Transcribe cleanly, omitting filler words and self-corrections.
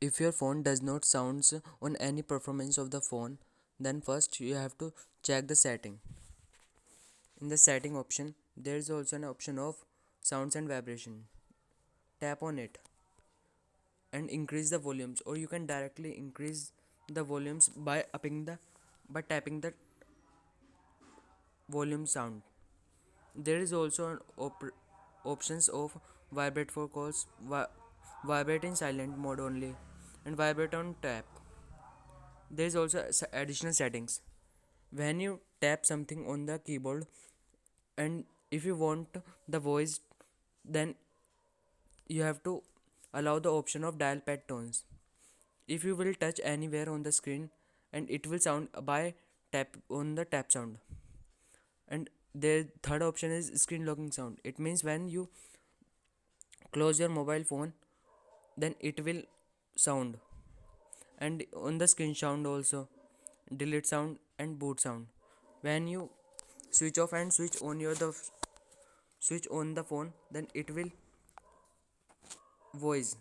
If your phone does not sounds on any performance of the phone, then first you have to check the setting. In the setting option, there is also an option of sounds and vibration. Tap on it and increase the volumes, or you can directly increase the volumes by tapping the volume sound. There is also an options of vibrate for calls, vibrate in silent mode only, and vibrate on tap. There is also additional settings. When you tap something on the keyboard, and if you want the voice, then you have to allow the option of dial pad tones. If you will touch anywhere on the screen, and it will sound by tap on the tap sound. And the third option is screen locking sound. It means when you close your mobile phone, then it will sound. And on the screen sound also, delete sound and boot sound. When you switch off and switch on the phone, then it will voice.